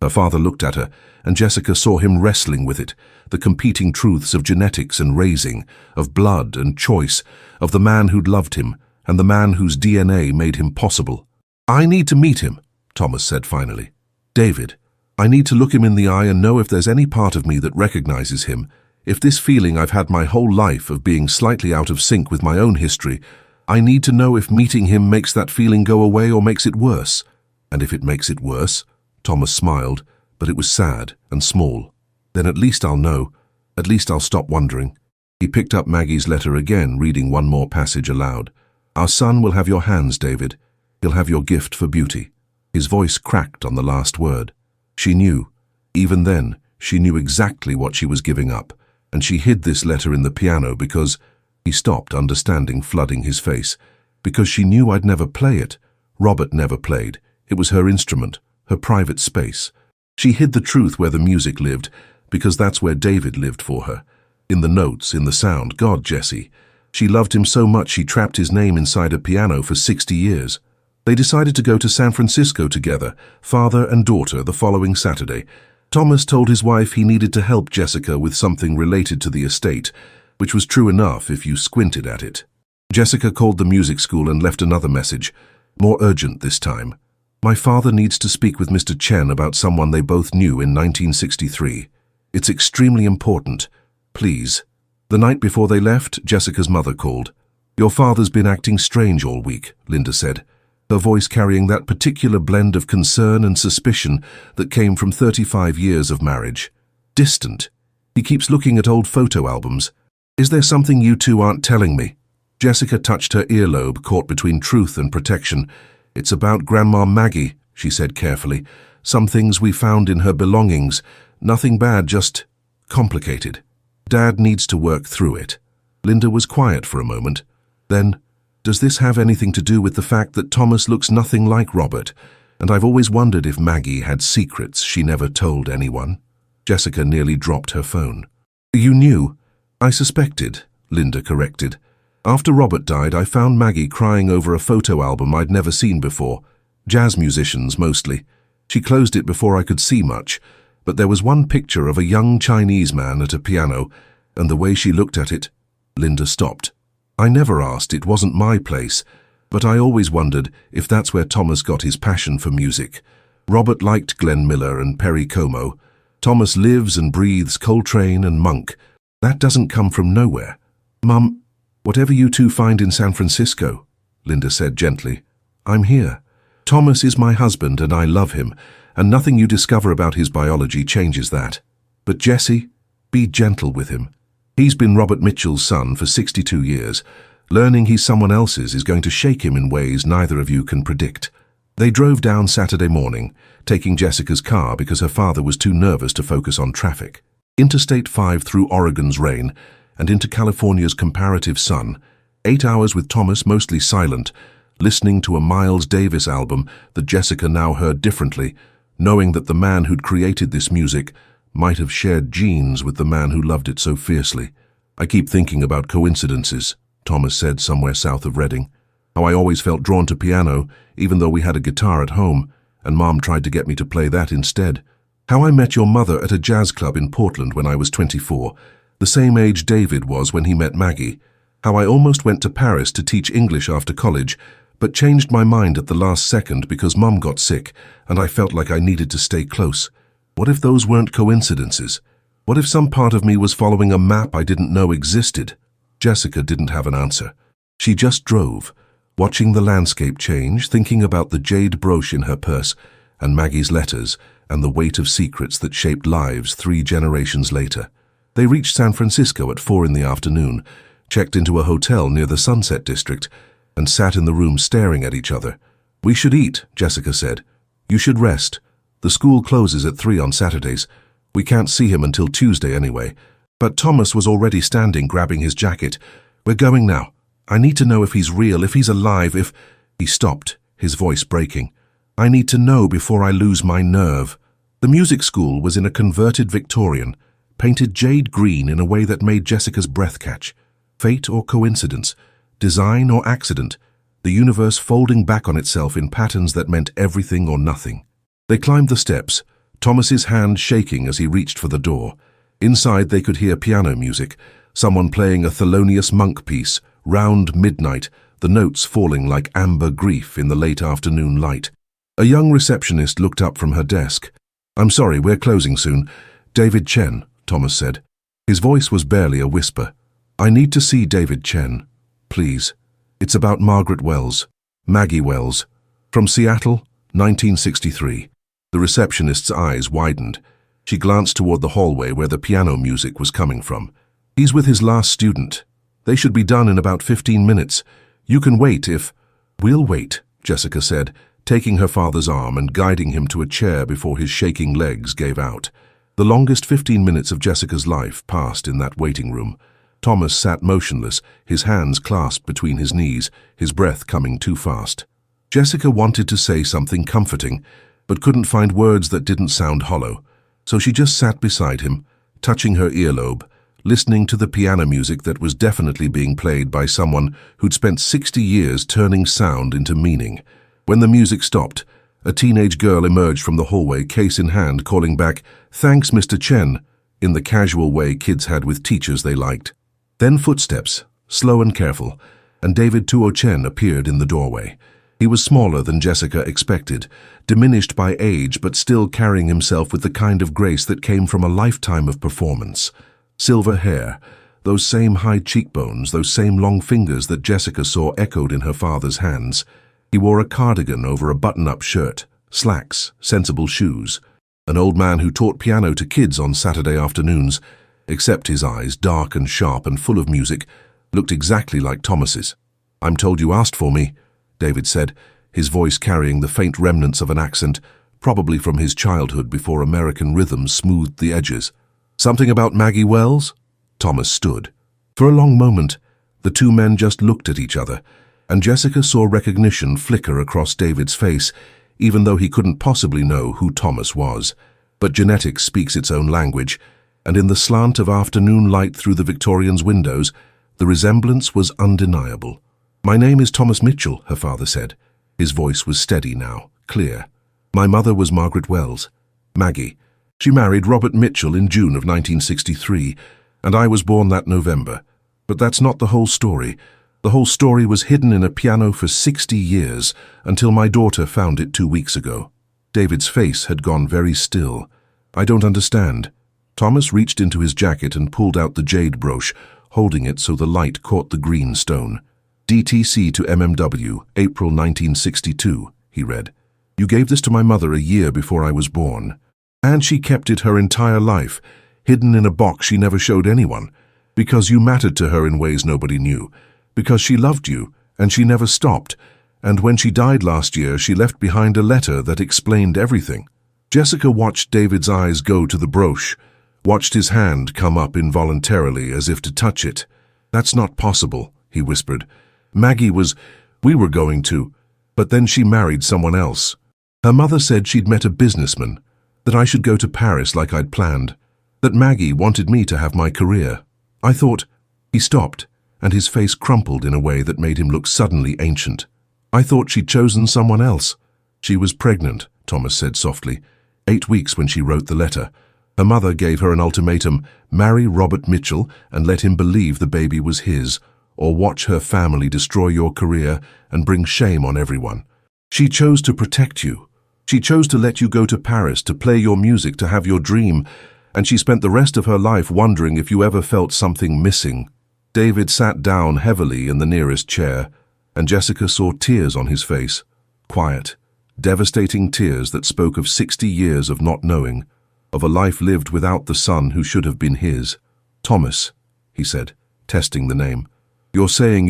Her father looked at her, and Jessica saw him wrestling with it, the competing truths of genetics and raising, of blood and choice, of the man who'd loved him, and the man whose DNA made him possible. "I need to meet him," Thomas said finally. "David, I need to look him in the eye and know if there's any part of me that recognizes him, if this feeling I've had my whole life of being slightly out of sync with my own history, I need to know if meeting him makes that feeling go away or makes it worse. And if it makes it worse," Thomas smiled, but it was sad and small, "then at least I'll know. At least I'll stop wondering." He picked up Maggie's letter again, reading one more passage aloud. "Our son will have your hands, David. He'll have your gift for beauty." His voice cracked on the last word. She knew. Even then, she knew exactly what she was giving up, and she hid this letter in the piano because— He stopped, understanding flooding his face. "Because she knew I'd never play it. Robert never played. It was her instrument, her private space. She hid the truth where the music lived, because that's where David lived for her. In the notes, in the sound. God, Jessie. She loved him so much she trapped his name inside a piano for 60 years. They decided to go to San Francisco together, father and daughter, the following Saturday. Thomas told his wife he needed to help Jessica with something related to the estate, which was true enough if you squinted at it. Jessica called the music school and left another message, more urgent this time. "My father needs to speak with Mr. Chen about someone they both knew in 1963. It's extremely important. Please." The night before they left, Jessica's mother called. "Your father's been acting strange all week," Linda said, her voice carrying that particular blend of concern and suspicion that came from 35 years of marriage. "Distant. He keeps looking at old photo albums. Is there something you two aren't telling me?" Jessica touched her earlobe, caught between truth and protection. "It's about Grandma Maggie," she said carefully. "Some things we found in her belongings. Nothing bad, just complicated. Dad needs to work through it." Linda was quiet for a moment. Then, "Does this have anything to do with the fact that Thomas looks nothing like Robert? And I've always wondered if Maggie had secrets she never told anyone." Jessica nearly dropped her phone. "You knew?" "I suspected," Linda corrected. "After Robert died, I found Maggie crying over a photo album I'd never seen before. Jazz musicians, mostly. She closed it before I could see much, but there was one picture of a young Chinese man at a piano, and the way she looked at it—" Linda stopped. "I never asked, it wasn't my place, but I always wondered if that's where Thomas got his passion for music. Robert liked Glenn Miller and Perry Como. Thomas lives and breathes Coltrane and Monk. That doesn't come from nowhere. Mum, whatever you two find in San Francisco," Linda said gently, "I'm here. Thomas is my husband and I love him, and nothing you discover about his biology changes that. But Jessie, be gentle with him. He's been Robert Mitchell's son for 62 years. Learning he's someone else's is going to shake him in ways neither of you can predict." They drove down Saturday morning, taking Jessica's car because her father was too nervous to focus on traffic. Interstate 5 through Oregon's rain and into California's comparative sun. 8 hours with Thomas mostly silent, listening to a Miles Davis album that Jessica now heard differently, knowing that the man who'd created this music might have shared genes with the man who loved it so fiercely. "I keep thinking about coincidences," Thomas said somewhere south of Redding. "How I always felt drawn to piano, even though we had a guitar at home, and Mom tried to get me to play that instead. How I met your mother at a jazz club in Portland when I was 24, the same age David was when he met Maggie. How I almost went to Paris to teach English after college, but changed my mind at the last second because Mum got sick, and I felt like I needed to stay close. What if those weren't coincidences? What if some part of me was following a map I didn't know existed?" Jessica didn't have an answer. She just drove, watching the landscape change, thinking about the jade brooch in her purse, and Maggie's letters, and the weight of secrets that shaped lives 3 generations later. They reached San Francisco at 4 in the afternoon, checked into a hotel near the Sunset District, and sat in the room staring at each other. "We should eat," Jessica said. "You should rest. The school closes at 3 on Saturdays. We can't see him until Tuesday anyway." But Thomas was already standing, grabbing his jacket. "We're going now. I need to know if he's real, if he's alive, if—" He stopped, his voice breaking. "I need to know before I lose my nerve." The music school was in a converted Victorian, painted jade green in a way that made Jessica's breath catch. Fate or coincidence? Design or accident? The universe folding back on itself in patterns that meant everything or nothing. They climbed the steps, Thomas's hand shaking as he reached for the door. Inside they could hear piano music, someone playing a Thelonious Monk piece, Round Midnight, the notes falling like amber grief in the late afternoon light. A young receptionist looked up from her desk. "I'm sorry, we're closing soon. David Chen," Thomas said. His voice was barely a whisper. "I need to see David Chen. Please. It's about Margaret Wells. Maggie Wells. From Seattle, 1963. The receptionist's eyes widened. She glanced toward the hallway where the piano music was coming from. "He's with his last student. They should be done in about 15 minutes. You can wait if—" "We'll wait," Jessica said, taking her father's arm and guiding him to a chair before his shaking legs gave out. The longest 15 minutes of Jessica's life passed in that waiting room. Thomas sat motionless, his hands clasped between his knees, his breath coming too fast. Jessica wanted to say something comforting, but couldn't find words that didn't sound hollow. So she just sat beside him, touching her earlobe, listening to the piano music that was definitely being played by someone who'd spent 60 years turning sound into meaning. When the music stopped, a teenage girl emerged from the hallway, case in hand, calling back, "Thanks, Mr. Chen," in the casual way kids had with teachers they liked. Then footsteps, slow and careful, and David Tuo Chen appeared in the doorway. He was smaller than Jessica expected, diminished by age but still carrying himself with the kind of grace that came from a lifetime of performance. Silver hair, those same high cheekbones, those same long fingers that Jessica saw echoed in her father's hands. He wore a cardigan over a button-up shirt, slacks, sensible shoes. An old man who taught piano to kids on Saturday afternoons, except his eyes, dark and sharp and full of music, looked exactly like Thomas's. "I'm told you asked for me," David said, his voice carrying the faint remnants of an accent, probably from his childhood before American rhythms smoothed the edges. "Something about Maggie Wells?" Thomas stood. For a long moment, the two men just looked at each other, and Jessica saw recognition flicker across David's face, even though he couldn't possibly know who Thomas was. But genetics speaks its own language, and in the slant of afternoon light through the Victorians' windows, the resemblance was undeniable. "My name is Thomas Mitchell," her father said. His voice was steady now, clear. "My mother was Margaret Wells. Maggie. She married Robert Mitchell in June of 1963, and I was born that November. But that's not the whole story. The whole story was hidden in a piano for 60 years, until my daughter found it 2 weeks ago." David's face had gone very still. "I don't understand." Thomas reached into his jacket and pulled out the jade brooch, holding it so the light caught the green stone. "DTC to MMW, April 1962, he read. "You gave this to my mother a year before I was born. And she kept it her entire life, hidden in a box she never showed anyone, because you mattered to her in ways nobody knew, because she loved you, and she never stopped, and when she died last year she left behind a letter that explained everything." Jessica watched David's eyes go to the brooch, watched his hand come up involuntarily as if to touch it. "That's not possible," he whispered. We were going to, but then she married someone else. Her mother said she'd met a businessman, that I should go to Paris like I'd planned, that Maggie wanted me to have my career. I thought—" He stopped, and his face crumpled in a way that made him look suddenly ancient. "I thought she'd chosen someone else." "She was pregnant," Thomas said softly. 8 weeks when she wrote the letter. Her mother gave her an ultimatum: marry Robert Mitchell and let him believe the baby was his, or watch her family destroy your career and bring shame on everyone. She chose to protect you. She chose to let you go to Paris, to play your music, to have your dream, and she spent the rest of her life wondering if you ever felt something missing. David sat down heavily in the nearest chair, and Jessica saw tears on his face. Quiet, devastating tears that spoke of 60 years of not knowing, of a life lived without the son who should have been his. "Thomas," he said, testing the name. "You're saying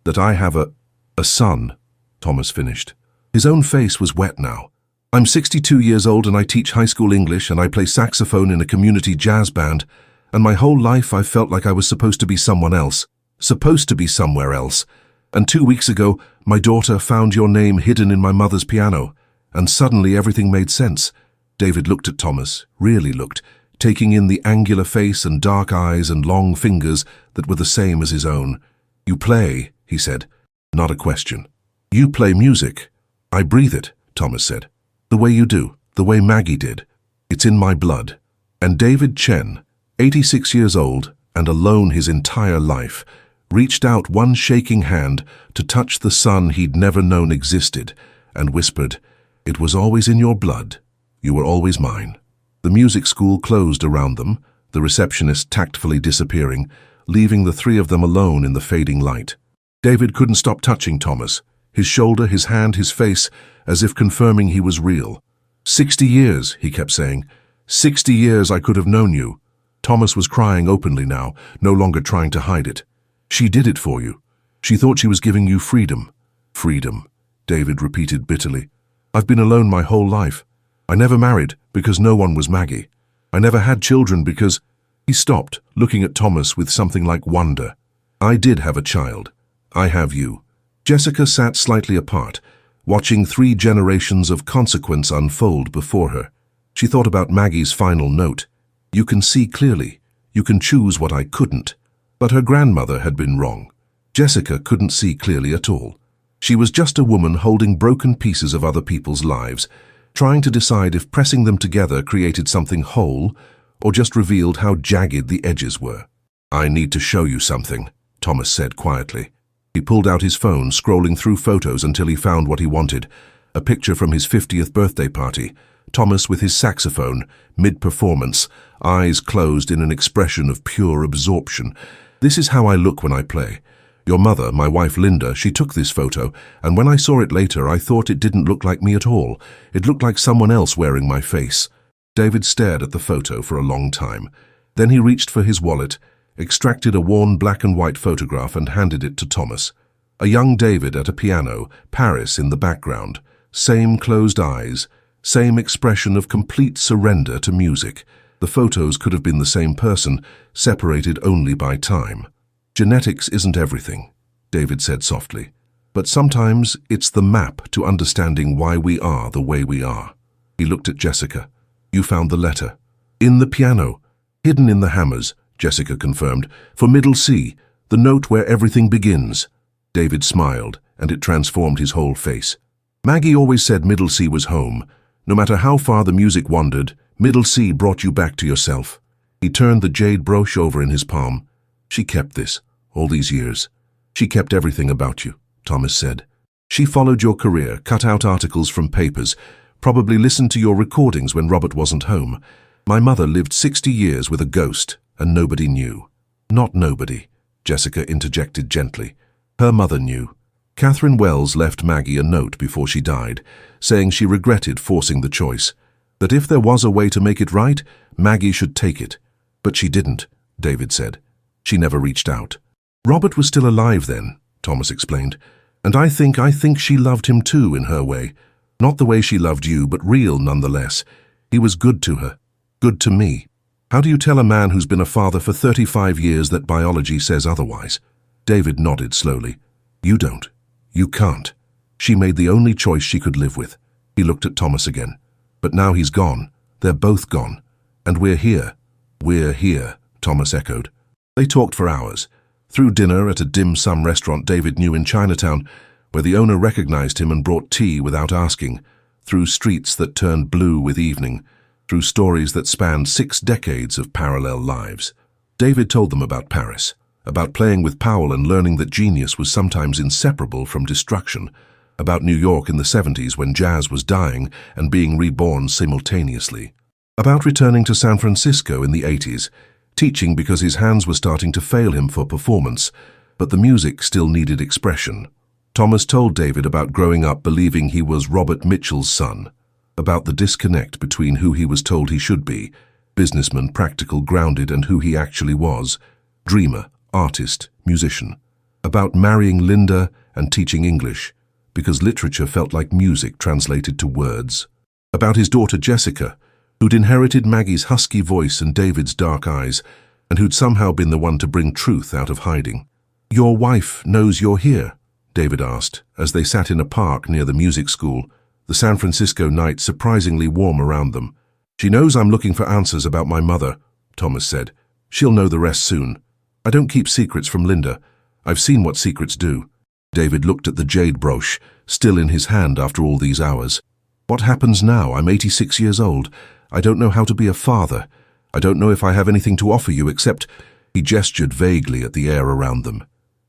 that I have a son," Thomas finished. His own face was wet now. "I'm 62 years old and I teach high school English and I play saxophone in a community jazz band, and my whole life I felt like I was supposed to be someone else, supposed to be somewhere else. And 2 weeks ago, my daughter found your name hidden in my mother's piano, and suddenly everything made sense." David looked at Thomas, really looked, taking in the angular face and dark eyes and long fingers that were the same as his own. "You play," he said, not a question. "You play music." "I breathe it," Thomas said. "The way you do, the way Maggie did." It's in my blood. And David Chen, 86 years old and alone his entire life, reached out one shaking hand to touch the son he'd never known existed and whispered, "It was always in your blood. You were always mine." The music school closed around them, the receptionist tactfully disappearing, leaving the three of them alone in the fading light. David couldn't stop touching Thomas, his shoulder, his hand, his face, as if confirming he was real. 60 years, he kept saying. 60 years I could have known you. Thomas was crying openly now, no longer trying to hide it. She did it for you. She thought she was giving you freedom. Freedom, David repeated bitterly. I've been alone my whole life. I never married because no one was Maggie. I never had children because... He stopped, looking at Thomas with something like wonder. I did have a child. I have you. Jessica sat slightly apart, watching 3 generations of consequence unfold before her. She thought about Maggie's final note. You can see clearly. You can choose what I couldn't. But her grandmother had been wrong. Jessica couldn't see clearly at all. She was just a woman holding broken pieces of other people's lives, trying to decide if pressing them together created something whole or just revealed how jagged the edges were. I need to show you something, Thomas said quietly. He pulled out his phone, scrolling through photos until he found what he wanted, a picture from his 50th birthday party, Thomas with his saxophone, mid-performance, eyes closed in an expression of pure absorption. This is how I look when I play. Your mother, my wife Linda, she took this photo, and when I saw it later, I thought it didn't look like me at all. It looked like someone else wearing my face. David stared at the photo for a long time. Then he reached for his wallet, extracted a worn black and white photograph and handed it to Thomas. A young David at a piano, Paris in the background, same closed eyes, same expression of complete surrender to music. The photos could have been the same person, separated only by time. Genetics isn't everything, David said softly, but sometimes it's the map to understanding why we are the way we are. He looked at Jessica. You found the letter. In the piano, hidden in the hammers, Jessica confirmed, for middle C, the note where everything begins. David smiled, and it transformed his whole face. Maggie always said middle C was home. No matter how far the music wandered, middle C brought you back to yourself. He turned the jade brooch over in his palm. She kept this, all these years. She kept everything about you, Thomas said. She followed your career, cut out articles from papers, probably listened to your recordings when Robert wasn't home. My mother lived 60 years with a ghost, and nobody knew. Not nobody, Jessica interjected gently. Her mother knew. Catherine Wells left Maggie a note before she died, saying she regretted forcing the choice, that if there was a way to make it right, Maggie should take it. But she didn't, David said. She never reached out. Robert was still alive then, Thomas explained, and I think she loved him too in her way. Not the way she loved you, but real nonetheless. He was good to her, good to me. How do you tell a man who's been a father for 35 years that biology says otherwise? David nodded slowly. You don't. You can't. She made the only choice she could live with. He looked at Thomas again. But now he's gone. They're both gone. And we're here. We're here, Thomas echoed. They talked for hours. Through dinner at a dim sum restaurant David knew in Chinatown, where the owner recognized him and brought tea without asking, through streets that turned blue with evening, through stories that spanned 6 decades of parallel lives. David told them about Paris, about playing with Powell and learning that genius was sometimes inseparable from destruction, about New York in the 70s when jazz was dying and being reborn simultaneously, about returning to San Francisco in the 80s, teaching because his hands were starting to fail him for performance, but the music still needed expression. Thomas told David about growing up believing he was Robert Mitchell's son, about the disconnect between who he was told he should be, businessman, practical, grounded, and who he actually was, dreamer, artist, musician, about marrying Linda and teaching English, because literature felt like music translated to words, about his daughter Jessica, who'd inherited Maggie's husky voice and David's dark eyes, and who'd somehow been the one to bring truth out of hiding. Your wife knows you're here? David asked, as they sat in a park near the music school, the San Francisco night surprisingly warm around them. She knows I'm looking for answers about my mother, Thomas said. She'll know the rest soon. I don't keep secrets from Linda. I've seen what secrets do. David looked at the jade brooch, still in his hand after all these hours. What happens now? I'm 86 years old. I don't know how to be a father. I don't know if I have anything to offer you except—" He gestured vaguely at the air around them.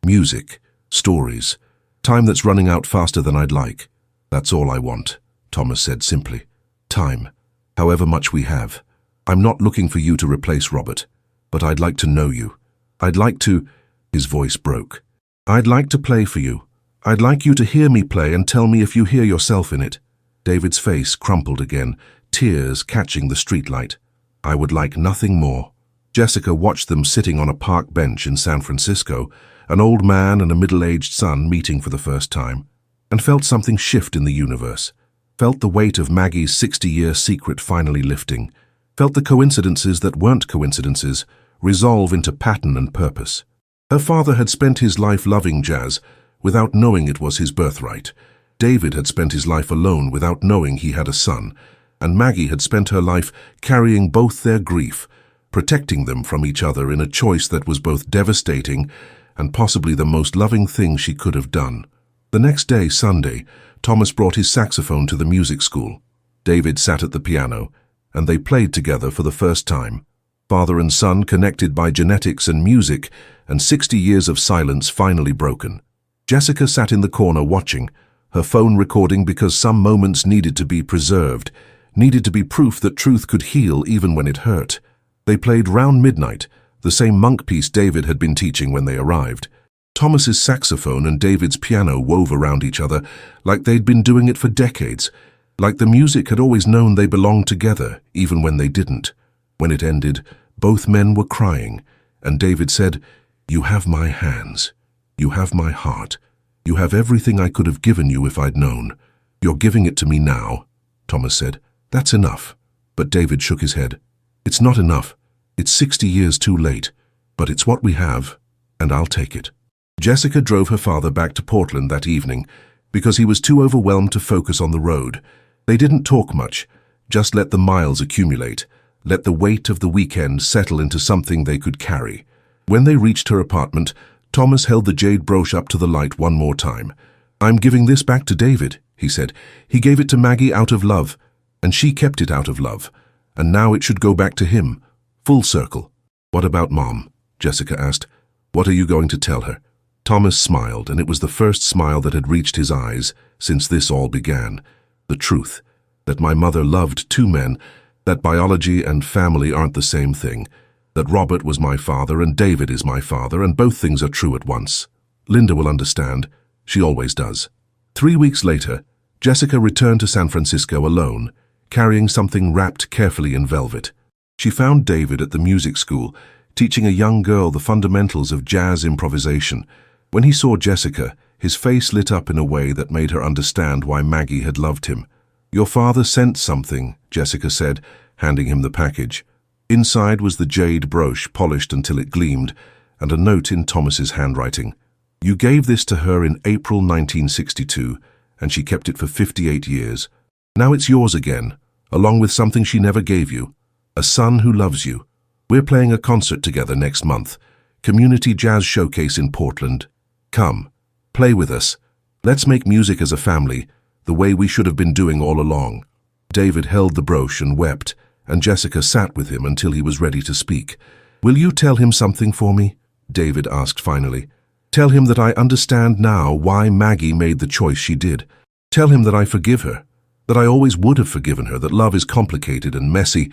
"Music, stories, time that's running out faster than I'd like. That's all I want," Thomas said simply. "Time, however much we have. I'm not looking for you to replace Robert, but I'd like to know you. I'd like to—" His voice broke. "I'd like to play for you. I'd like you to hear me play and tell me if you hear yourself in it." David's face crumpled again, tears catching the streetlight. "I would like nothing more." Jessica watched them sitting on a park bench in San Francisco, an old man and a middle-aged son meeting for the first time, and felt something shift in the universe. Felt the weight of Maggie's 60-year secret finally lifting. Felt the coincidences that weren't coincidences resolve into pattern and purpose. Her father had spent his life loving jazz without knowing it was his birthright. David had spent his life alone without knowing he had a son, and Maggie had spent her life carrying both their grief, protecting them from each other in a choice that was both devastating and possibly the most loving thing she could have done. The next day, Sunday, Thomas brought his saxophone to the music school. David sat at the piano, and they played together for the first time. Father and son connected by genetics and music, and 60 years of silence finally broken. Jessica sat in the corner watching, her phone recording because some moments needed to be preserved, needed to be proof that truth could heal even when it hurt. They played Round Midnight, the same monk piece David had been teaching when they arrived. Thomas's saxophone and David's piano wove around each other like they'd been doing it for decades, like the music had always known they belonged together, even when they didn't. When it ended, both men were crying, and David said, "You have my hands. You have my heart. You have everything I could have given you if I'd known. You're giving it to me now," Thomas said. "That's enough." But David shook his head. "It's not enough. It's 60 years too late. But it's what we have, and I'll take it." Jessica drove her father back to Portland that evening because he was too overwhelmed to focus on the road. They didn't talk much, just let the miles accumulate, let the weight of the weekend settle into something they could carry. When they reached her apartment, Thomas held the jade brooch up to the light one more time. "I'm giving this back to David," he said. "He gave it to Maggie out of love, and she kept it out of love. And now it should go back to him. Full circle." "What about Mom?" Jessica asked. "What are you going to tell her?" Thomas smiled, and it was the first smile that had reached his eyes since this all began. "The truth, that my mother loved two men, that biology and family aren't the same thing, that Robert was my father and David is my father, and both things are true at once. Linda will understand. She always does." 3 weeks later, Jessica returned to San Francisco alone, carrying something wrapped carefully in velvet. She found David at the music school, teaching a young girl the fundamentals of jazz improvisation. When he saw Jessica, his face lit up in a way that made her understand why Maggie had loved him. "Your father sent something," Jessica said, handing him the package. Inside was the jade brooch polished until it gleamed, and a note in Thomas's handwriting. "You gave this to her in April 1962, and she kept it for 58 years. Now it's yours again, along with something she never gave you. A son who loves you. We're playing a concert together next month. Community Jazz Showcase in Portland. Come, play with us. Let's make music as a family, the way we should have been doing all along." David held the brooch and wept, and Jessica sat with him until he was ready to speak. "Will you tell him something for me?" David asked finally. "Tell him that I understand now why Maggie made the choice she did. Tell him that I forgive her, that I always would have forgiven her, that love is complicated and messy,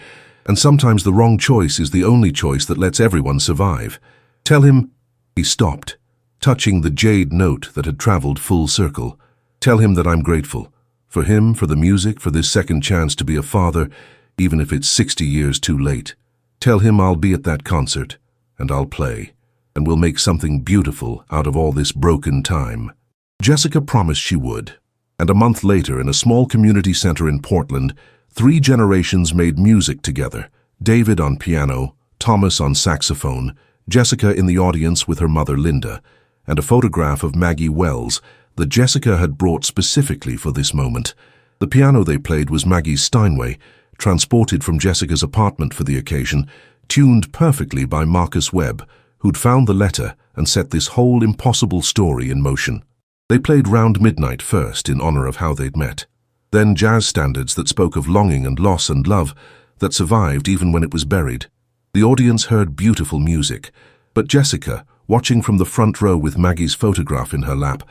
and sometimes the wrong choice is the only choice that lets everyone survive. Tell him—" He stopped, touching the jade note that had traveled full circle. "Tell him that I'm grateful. For him, for the music, for this second chance to be a father, even if it's 60 years too late. Tell him I'll be at that concert, and I'll play, and we'll make something beautiful out of all this broken time." Jessica promised she would, and a month later, in a small community center in Portland, 3 generations made music together. David on piano, Thomas on saxophone, Jessica in the audience with her mother Linda, and a photograph of Maggie Wells that Jessica had brought specifically for this moment. The piano they played was Maggie's Steinway, transported from Jessica's apartment for the occasion, tuned perfectly by Marcus Webb, who'd found the letter and set this whole impossible story in motion. They played Round Midnight first in honor of how they'd met. Then jazz standards that spoke of longing and loss and love, that survived even when it was buried. The audience heard beautiful music, but Jessica, watching from the front row with Maggie's photograph in her lap,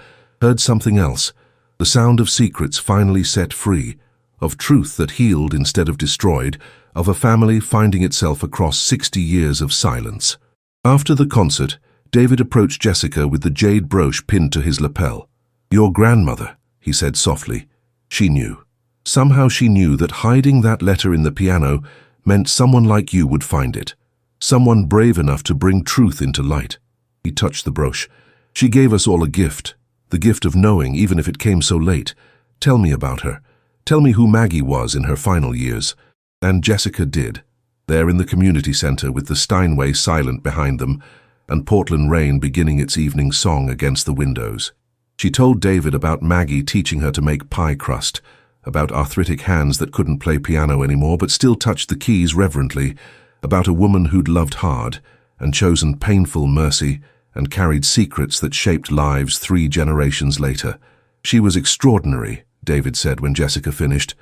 heard something else, the sound of secrets finally set free, of truth that healed instead of destroyed, of a family finding itself across 60 years of silence. After the concert, David approached Jessica with the jade brooch pinned to his lapel. "Your grandmother," he said softly. She knew. Somehow she knew that hiding that letter in the piano meant someone like you would find it. Someone brave enough to bring truth into light. He touched the brooch. "She gave us all a gift, the gift of knowing, even if it came so late. Tell me about her. Tell me who Maggie was in her final years." And Jessica did, there in the community center with the Steinway silent behind them and Portland rain beginning its evening song against the windows. She told David about Maggie teaching her to make pie crust, about arthritic hands that couldn't play piano anymore but still touched the keys reverently, about a woman who'd loved hard and chosen painful mercy and carried secrets that shaped lives 3 generations later. "She was extraordinary," David said when Jessica finished.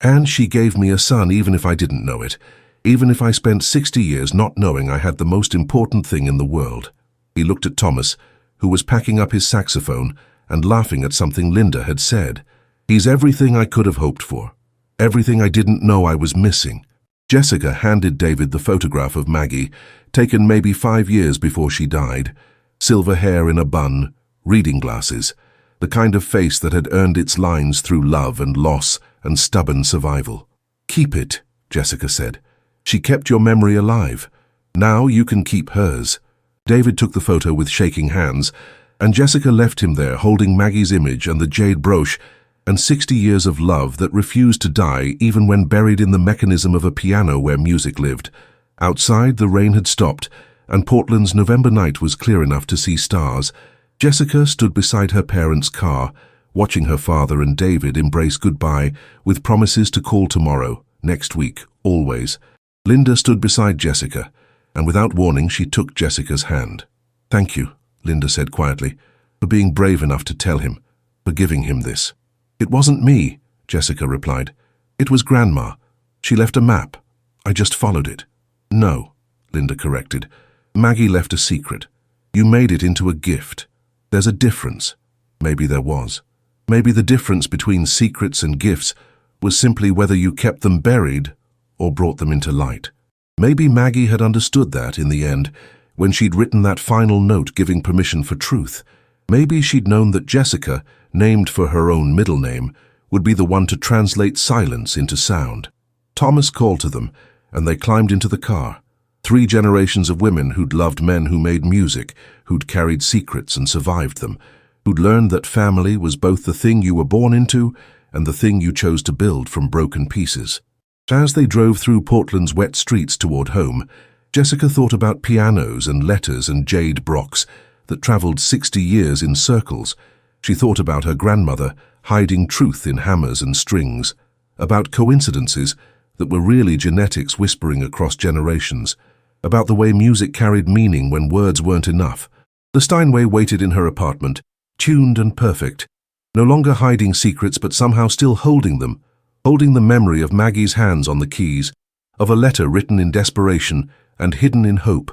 "And she gave me a son even if I didn't know it, even if I spent 60 years not knowing I had the most important thing in the world." He looked at Thomas, who was packing up his saxophone and laughing at something Linda had said. "He's everything I could have hoped for, everything I didn't know I was missing." Jessica handed David the photograph of Maggie, taken maybe 5 years before she died. Silver hair in a bun, reading glasses, the kind of face that had earned its lines through love and loss and stubborn survival. "Keep it," Jessica said. "She kept your memory alive. Now you can keep hers." David took the photo with shaking hands, and Jessica left him there holding Maggie's image and the jade brooch and 60 years of love that refused to die even when buried in the mechanism of a piano where music lived. Outside, the rain had stopped, and Portland's November night was clear enough to see stars. Jessica stood beside her parents' car, watching her father and David embrace goodbye with promises to call tomorrow, next week, always. Linda stood beside Jessica, and without warning she took Jessica's hand. "Thank you," Linda said quietly, "for being brave enough to tell him, for giving him this." "It wasn't me," Jessica replied. "It was Grandma. She left a map. I just followed it." "No," Linda corrected. "Maggie left a secret. You made it into a gift. There's a difference." Maybe there was. Maybe the difference between secrets and gifts was simply whether you kept them buried or brought them into light. Maybe Maggie had understood that in the end, when she'd written that final note giving permission for truth. Maybe she'd known that Jessica, named for her own middle name, would be the one to translate silence into sound. Thomas called to them, and they climbed into the car. 3 generations of women who'd loved men who made music, who'd carried secrets and survived them, who'd learned that family was both the thing you were born into and the thing you chose to build from broken pieces. As they drove through Portland's wet streets toward home, Jessica thought about pianos and letters and jade brocks that traveled 60 years in circles. She thought about her grandmother hiding truth in hammers and strings, about coincidences that were really genetics whispering across generations, about the way music carried meaning when words weren't enough. The Steinway waited in her apartment, tuned and perfect, no longer hiding secrets but somehow still holding them, holding the memory of Maggie's hands on the keys, of a letter written in desperation and hidden in hope,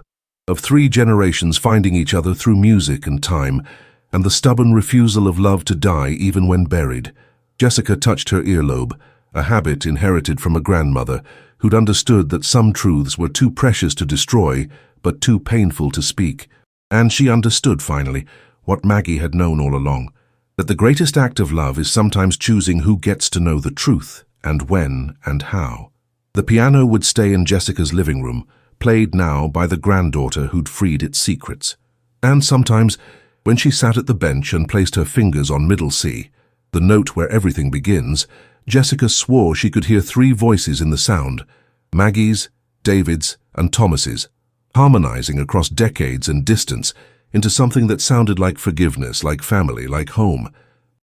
of 3 generations finding each other through music and time, and the stubborn refusal of love to die even when buried. Jessica touched her earlobe, a habit inherited from a grandmother who'd understood that some truths were too precious to destroy but too painful to speak. And she understood, finally, what Maggie had known all along, that the greatest act of love is sometimes choosing who gets to know the truth, and when, and how. The piano would stay in Jessica's living room, played now by the granddaughter who'd freed its secrets. And sometimes, when she sat at the bench and placed her fingers on middle C, the note where everything begins, Jessica swore she could hear 3 voices in the sound, Maggie's, David's, and Thomas's, harmonizing across decades and distance into something that sounded like forgiveness, like family, like home.